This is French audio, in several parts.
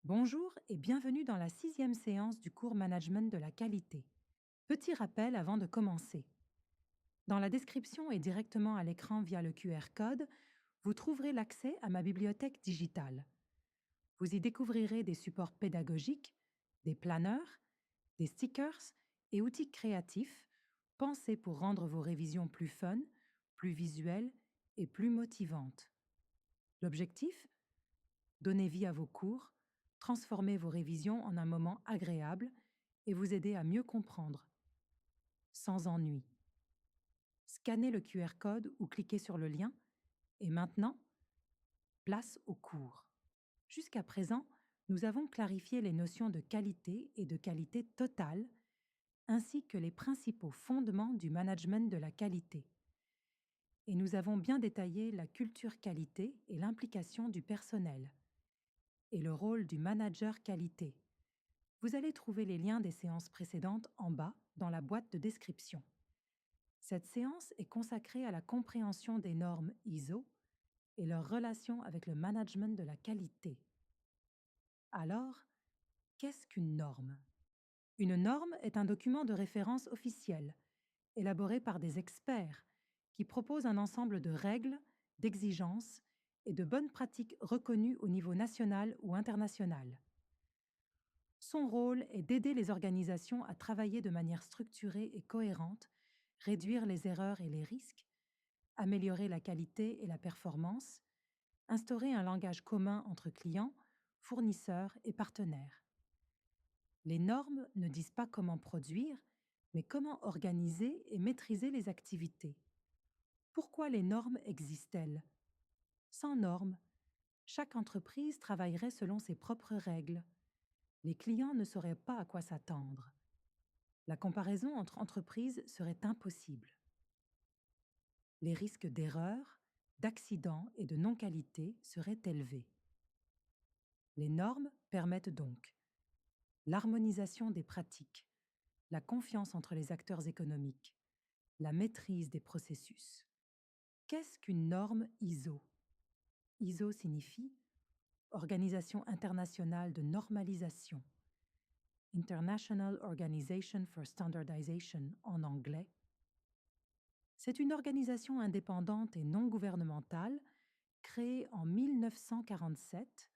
Bonjour et bienvenue dans la sixième séance du cours Management de la qualité. Petit rappel avant de commencer. Dans la description et directement à l'écran via le QR code, vous trouverez l'accès à ma bibliothèque digitale. Vous y découvrirez des supports pédagogiques, des planeurs, des stickers et outils créatifs pensés pour rendre vos révisions plus fun, plus visuelles et plus motivantes. L'objectif? Donner vie à vos cours, transformer vos révisions en un moment agréable et vous aider à mieux comprendre, sans ennui. Scannez le QR code ou cliquez sur le lien et maintenant, place au cours. Jusqu'à présent, nous avons clarifié les notions de qualité et de qualité totale, ainsi que les principaux fondements du management de la qualité. Et nous avons bien détaillé la culture qualité et l'implication du personnel, et le rôle du manager qualité. Vous allez trouver les liens des séances précédentes en bas dans la boîte de description. Cette séance est consacrée à la compréhension des normes ISO et leur relation avec le management de la qualité. Alors, qu'est-ce qu'une norme? Une norme est un document de référence officiel, élaboré par des experts, qui propose un ensemble de règles, d'exigences et de bonnes pratiques reconnues au niveau national ou international. Son rôle est d'aider les organisations à travailler de manière structurée et cohérente, réduire les erreurs et les risques, améliorer la qualité et la performance, instaurer un langage commun entre clients, fournisseurs et partenaires. Les normes ne disent pas comment produire, mais comment organiser et maîtriser les activités. Pourquoi les normes existent-elles? Sans normes, chaque entreprise travaillerait selon ses propres règles. Les clients ne sauraient pas à quoi s'attendre. La comparaison entre entreprises serait impossible. Les risques d'erreur, d'accident et de non-qualité seraient élevés. Les normes permettent donc l'harmonisation des pratiques, la confiance entre les acteurs économiques, la maîtrise des processus. Qu'est-ce qu'une norme ISO? ISO signifie Organisation internationale de normalisation, International Organization for Standardization en anglais. C'est une organisation indépendante et non gouvernementale créée en 1947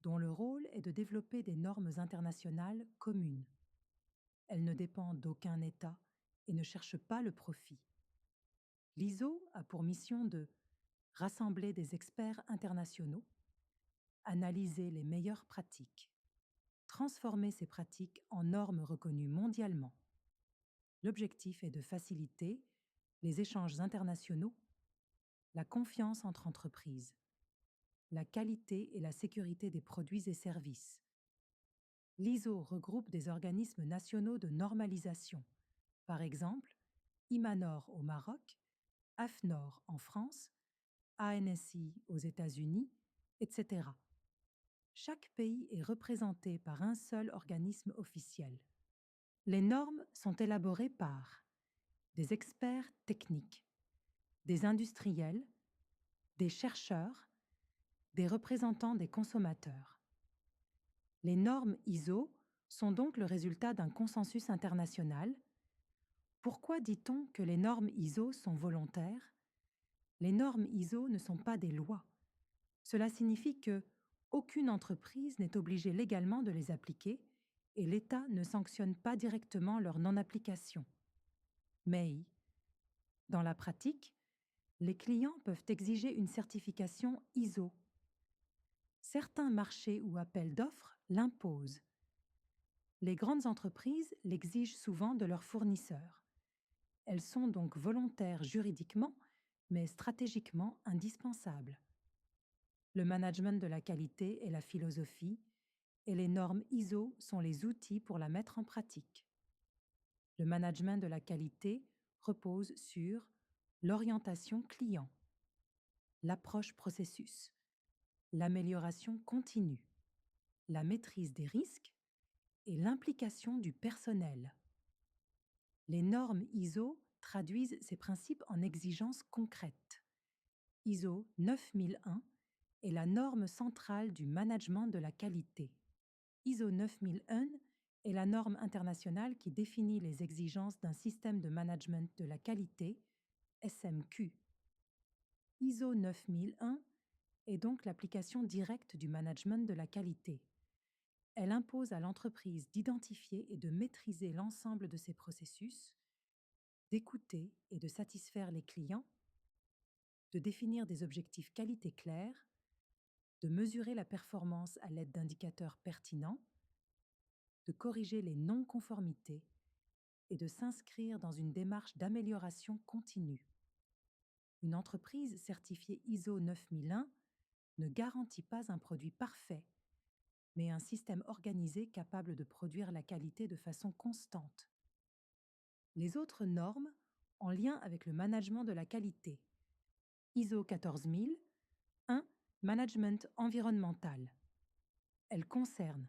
dont le rôle est de développer des normes internationales communes. Elle ne dépend d'aucun État et ne cherche pas le profit. L'ISO a pour mission de rassembler des experts internationaux, analyser les meilleures pratiques, transformer ces pratiques en normes reconnues mondialement. L'objectif est de faciliter les échanges internationaux, la confiance entre entreprises, la qualité et la sécurité des produits et services. L'ISO regroupe des organismes nationaux de normalisation, par exemple Imanor au Maroc, AFNOR en France, ANSI aux États-Unis, etc. Chaque pays est représenté par un seul organisme officiel. Les normes sont élaborées par des experts techniques, des industriels, des chercheurs, des représentants des consommateurs. Les normes ISO sont donc le résultat d'un consensus international. Pourquoi dit-on que les normes ISO sont volontaires? Les normes ISO ne sont pas des lois. Cela signifie que aucune entreprise n'est obligée légalement de les appliquer et l'État ne sanctionne pas directement leur non-application. Mais, dans la pratique, les clients peuvent exiger une certification ISO. Certains marchés ou appels d'offres l'imposent. Les grandes entreprises l'exigent souvent de leurs fournisseurs. Elles sont donc volontaires juridiquement, mais stratégiquement indispensables. Le management de la qualité est la philosophie, et les normes ISO sont les outils pour la mettre en pratique. Le management de la qualité repose sur l'orientation client, l'approche processus, l'amélioration continue, la maîtrise des risques et l'implication du personnel. Les normes ISO traduisent ces principes en exigences concrètes. ISO 9001 est la norme centrale du management de la qualité. ISO 9001 est la norme internationale qui définit les exigences d'un système de management de la qualité, SMQ. ISO 9001 est donc l'application directe du management de la qualité. Elle impose à l'entreprise d'identifier et de maîtriser l'ensemble de ses processus, d'écouter et de satisfaire les clients, de définir des objectifs qualité clairs, de mesurer la performance à l'aide d'indicateurs pertinents, de corriger les non-conformités et de s'inscrire dans une démarche d'amélioration continue. Une entreprise certifiée ISO 9001 ne garantit pas un produit parfait, mais un système organisé capable de produire la qualité de façon constante. Les autres normes en lien avec le management de la qualité. ISO 14000, 1. Management environnemental. Elle concerne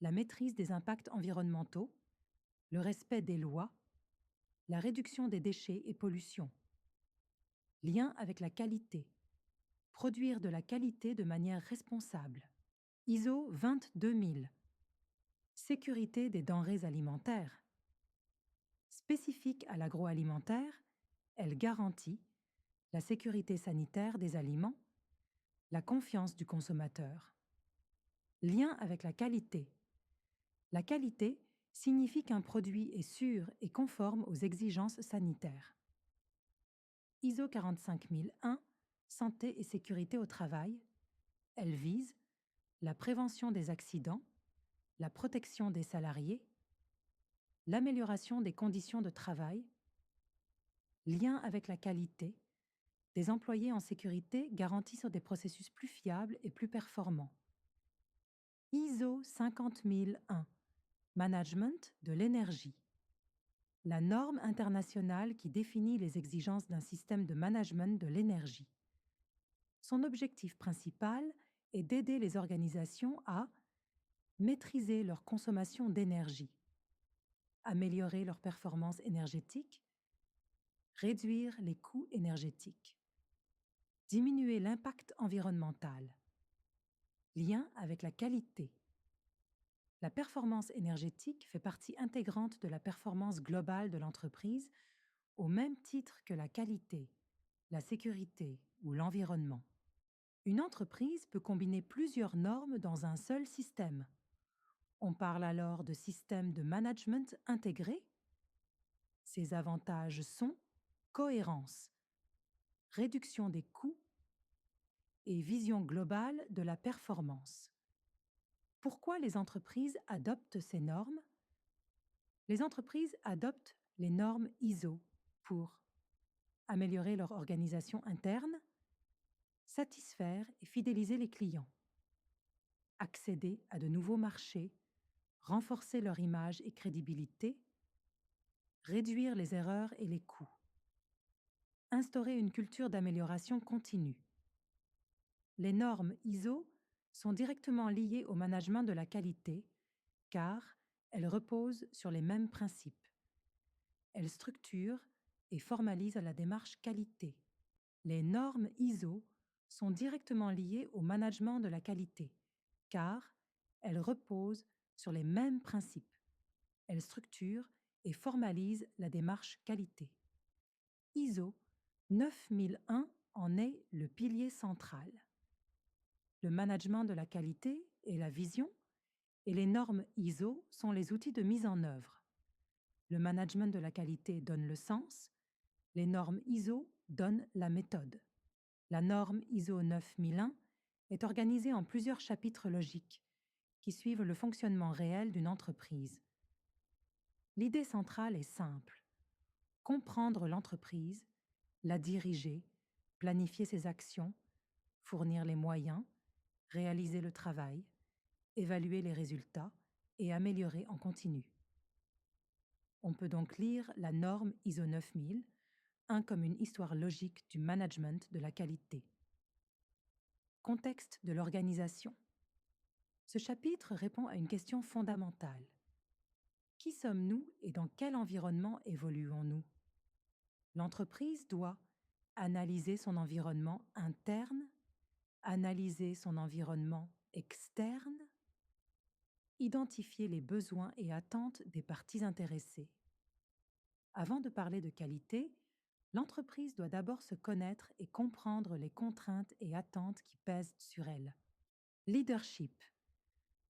la maîtrise des impacts environnementaux, le respect des lois, la réduction des déchets et pollutions. Lien avec la qualité. Produire de la qualité de manière responsable. ISO 22000. Sécurité des denrées alimentaires. Spécifique à l'agroalimentaire, elle garantit la sécurité sanitaire des aliments, la confiance du consommateur. Lien avec la qualité. La qualité signifie qu'un produit est sûr et conforme aux exigences sanitaires. ISO 45001, santé et sécurité au travail. Elle vise la prévention des accidents, la protection des salariés, l'amélioration des conditions de travail, lien avec la qualité, des employés en sécurité garantissent des processus plus fiables et plus performants. ISO 50001, management de l'énergie. La norme internationale qui définit les exigences d'un système de management de l'énergie. Son objectif principal est d'aider les organisations à maîtriser leur consommation d'énergie, améliorer leur performance énergétique, réduire les coûts énergétiques, diminuer l'impact environnemental, lien avec la qualité. La performance énergétique fait partie intégrante de la performance globale de l'entreprise au même titre que la qualité, la sécurité ou l'environnement. Une entreprise peut combiner plusieurs normes dans un seul système. On parle alors de système de management intégré. Ses avantages sont cohérence, réduction des coûts et vision globale de la performance. Pourquoi les entreprises adoptent ces normes? Les entreprises adoptent les normes ISO pour améliorer leur organisation interne, satisfaire et fidéliser les clients, accéder à de nouveaux marchés, renforcer leur image et crédibilité, réduire les erreurs et les coûts, instaurer une culture d'amélioration continue. Les normes ISO sont directement liées au management de la qualité car elles reposent sur les mêmes principes. Elles structurent et formalisent la démarche qualité. Les normes ISO sont directement liées au management de la qualité car elles reposent sur les mêmes principes. Elles structurent et formalisent la démarche qualité. ISO 9001 en est le pilier central. Le management de la qualité est la vision et les normes ISO sont les outils de mise en œuvre. Le management de la qualité donne le sens, les normes ISO donnent la méthode. La norme ISO 9001 est organisée en plusieurs chapitres logiques qui suivent le fonctionnement réel d'une entreprise. L'idée centrale est simple. Comprendre l'entreprise, la diriger, planifier ses actions, fournir les moyens, réaliser le travail, évaluer les résultats et améliorer en continu. On peut donc lire la norme ISO 9000, comme une histoire logique du management de la qualité. Contexte de l'organisation. Ce chapitre répond à une question fondamentale. Qui sommes-nous et dans quel environnement évoluons-nous? L'entreprise doit analyser son environnement interne, analyser son environnement externe, Identifier les besoins et attentes des parties intéressées. Avant de parler de qualité, l'entreprise doit d'abord se connaître et comprendre les contraintes et attentes qui pèsent sur elle. Leadership.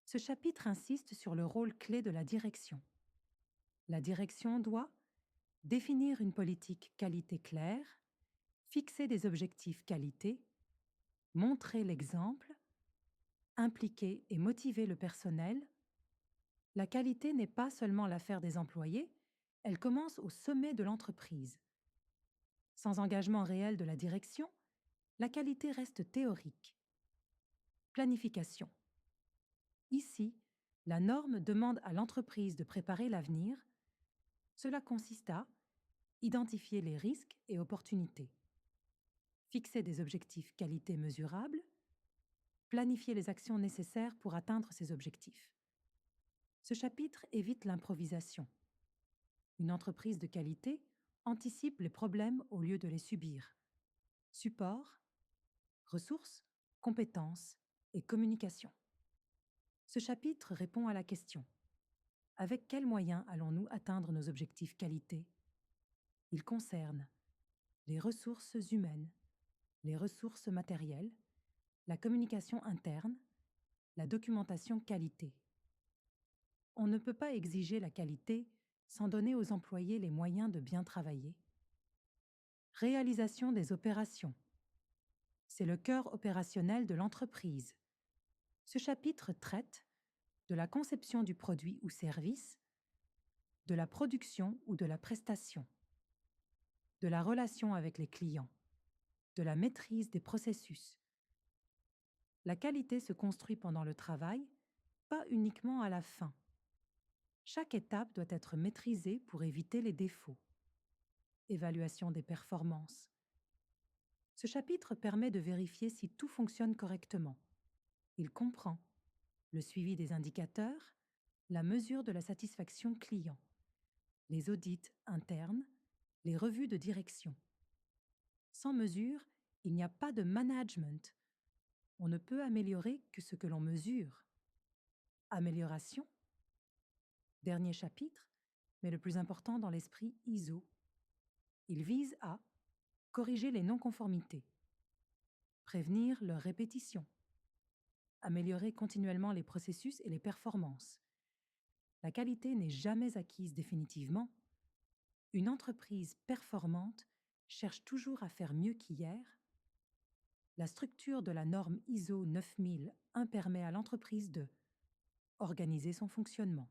Ce chapitre insiste sur le rôle clé de la direction. La direction doit définir une politique qualité claire, fixer des objectifs qualité, montrer l'exemple, impliquer et motiver le personnel. La qualité n'est pas seulement l'affaire des employés, elle commence au sommet de l'entreprise. Sans engagement réel de la direction, la qualité reste théorique. Planification. Ici, la norme demande à l'entreprise de préparer l'avenir. Cela consiste à identifier les risques et opportunités, fixer des objectifs qualité mesurables, planifier les actions nécessaires pour atteindre ces objectifs. Ce chapitre évite l'improvisation. Une entreprise de qualité anticipe les problèmes au lieu de les subir. Support, ressources, compétences et communication. Ce chapitre répond à la question: avec quels moyens allons-nous atteindre nos objectifs qualité? Il concerne les ressources humaines, les ressources matérielles, la communication interne, la documentation qualité. On ne peut pas exiger la qualité sans donner aux employés les moyens de bien travailler. Réalisation des opérations. C'est le cœur opérationnel de l'entreprise. Ce chapitre traite de la conception du produit ou service, de la production ou de la prestation, de la relation avec les clients, de la maîtrise des processus. La qualité se construit pendant le travail, pas uniquement à la fin. Chaque étape doit être maîtrisée pour éviter les défauts. Évaluation des performances. Ce chapitre permet de vérifier si tout fonctionne correctement. Il comprend le suivi des indicateurs, la mesure de la satisfaction client, les audits internes, les revues de direction. Sans mesure, il n'y a pas de management. On ne peut améliorer que ce que l'on mesure. Amélioration. Dernier chapitre, mais le plus important dans l'esprit ISO. Il vise à corriger les non-conformités, prévenir leur répétition, améliorer continuellement les processus et les performances. La qualité n'est jamais acquise définitivement. Une entreprise performante cherche toujours à faire mieux qu'hier. La structure de la norme ISO 9001 permet à l'entreprise de organiser son fonctionnement,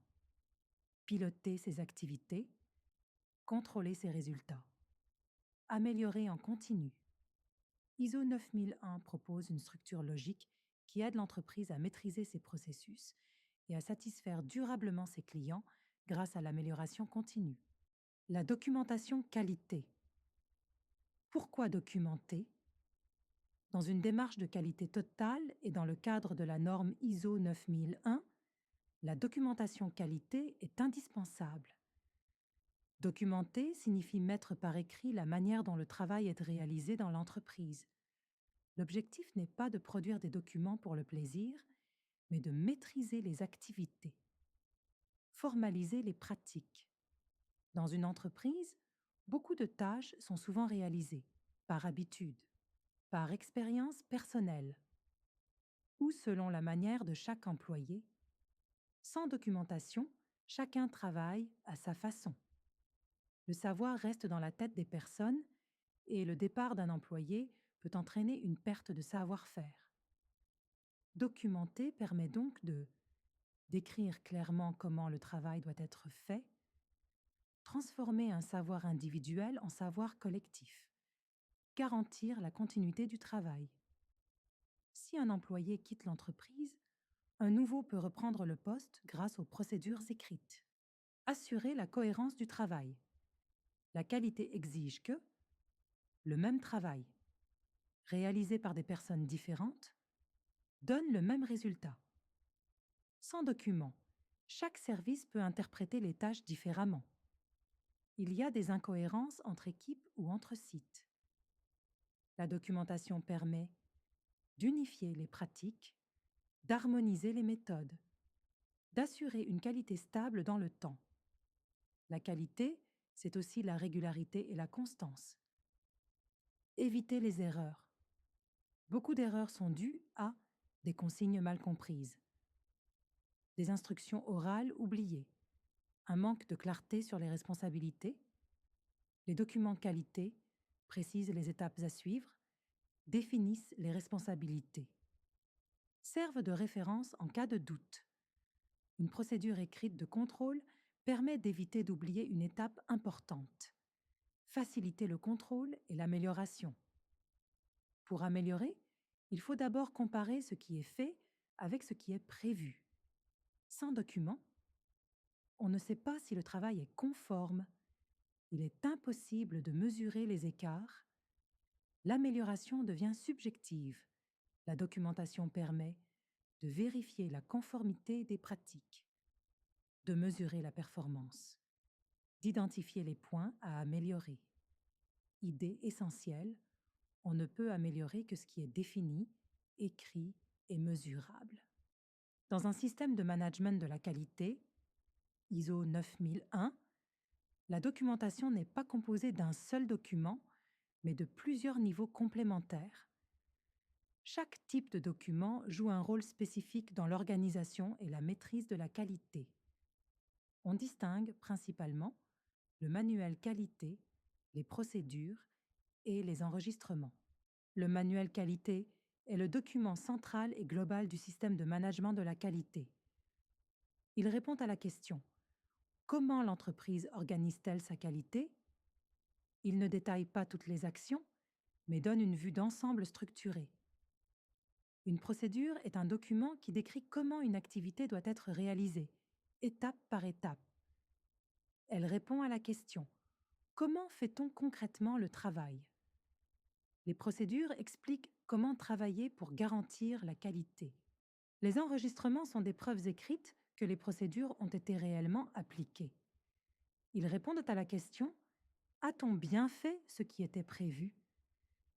piloter ses activités, contrôler ses résultats, améliorer en continu. ISO 9001 propose une structure logique qui aide l'entreprise à maîtriser ses processus et à satisfaire durablement ses clients grâce à l'amélioration continue. La documentation qualité. Pourquoi documenter? Dans une démarche de qualité totale et dans le cadre de la norme ISO 9001, la documentation qualité est indispensable. Documenter signifie mettre par écrit la manière dont le travail est réalisé dans l'entreprise. L'objectif n'est pas de produire des documents pour le plaisir, mais de maîtriser les activités. Formaliser les pratiques. Dans une entreprise, beaucoup de tâches sont souvent réalisées par habitude, par expérience personnelle ou selon la manière de chaque employé. Sans documentation, chacun travaille à sa façon. Le savoir reste dans la tête des personnes et le départ d'un employé peut entraîner une perte de savoir-faire. Documenter permet donc de décrire clairement comment le travail doit être fait, transformer un savoir individuel en savoir collectif, garantir la continuité du travail. Si un employé quitte l'entreprise, un nouveau peut reprendre le poste grâce aux procédures écrites. Assurer la cohérence du travail. La qualité exige que le même travail, réalisé par des personnes différentes, donne le même résultat. Sans document, chaque service peut interpréter les tâches différemment. Il y a des incohérences entre équipes ou entre sites. La documentation permet d'unifier les pratiques, d'harmoniser les méthodes. d'assurer une qualité stable dans le temps. La qualité, c'est aussi la régularité et la constance. Éviter les erreurs. Beaucoup d'erreurs sont dues à des consignes mal comprises, des instructions orales oubliées, un manque de clarté sur les responsabilités. Les documents qualité précisent les étapes à suivre, définissent les responsabilités, servent de référence en cas de doute. Une procédure écrite de contrôle permet d'éviter d'oublier une étape importante. Faciliter le contrôle et l'amélioration. Pour améliorer, il faut d'abord comparer ce qui est fait avec ce qui est prévu. Sans document, on ne sait pas si le travail est conforme. Il est impossible de mesurer les écarts. L'amélioration devient subjective. La documentation permet de vérifier la conformité des pratiques, de mesurer la performance, d'identifier les points à améliorer. Idée essentielle, on ne peut améliorer que ce qui est défini, écrit et mesurable. Dans un système de management de la qualité, ISO 9001, la documentation n'est pas composée d'un seul document, mais de plusieurs niveaux complémentaires. Chaque type de document joue un rôle spécifique dans l'organisation et la maîtrise de la qualité. On distingue principalement le manuel qualité, les procédures et les enregistrements. Le manuel qualité est le document central et global du système de management de la qualité. Il répond à la question: comment l'entreprise organise-t-elle sa qualité? Il ne détaille pas toutes les actions, mais donne une vue d'ensemble structurée. Une procédure est un document qui décrit comment une activité doit être réalisée, étape par étape. Elle répond à la question: comment fait-on concrètement le travail? Les procédures expliquent comment travailler pour garantir la qualité. Les enregistrements sont des preuves écrites que les procédures ont été réellement appliquées. Ils répondent à la question: a-t-on bien fait ce qui était prévu?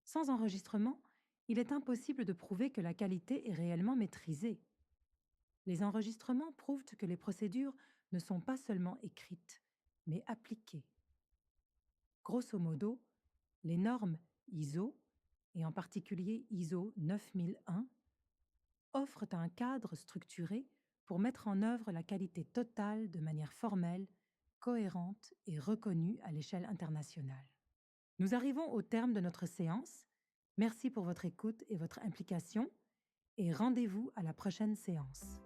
Sans enregistrement, il est impossible de prouver que la qualité est réellement maîtrisée. Les enregistrements prouvent que les procédures ne sont pas seulement écrites, mais appliquées. Grosso modo, les normes ISO, et en particulier ISO 9001, offrent un cadre structuré pour mettre en œuvre la qualité totale de manière formelle, cohérente et reconnue à l'échelle internationale. Nous arrivons au terme de notre séance. Merci pour votre écoute et votre implication, et rendez-vous à la prochaine séance.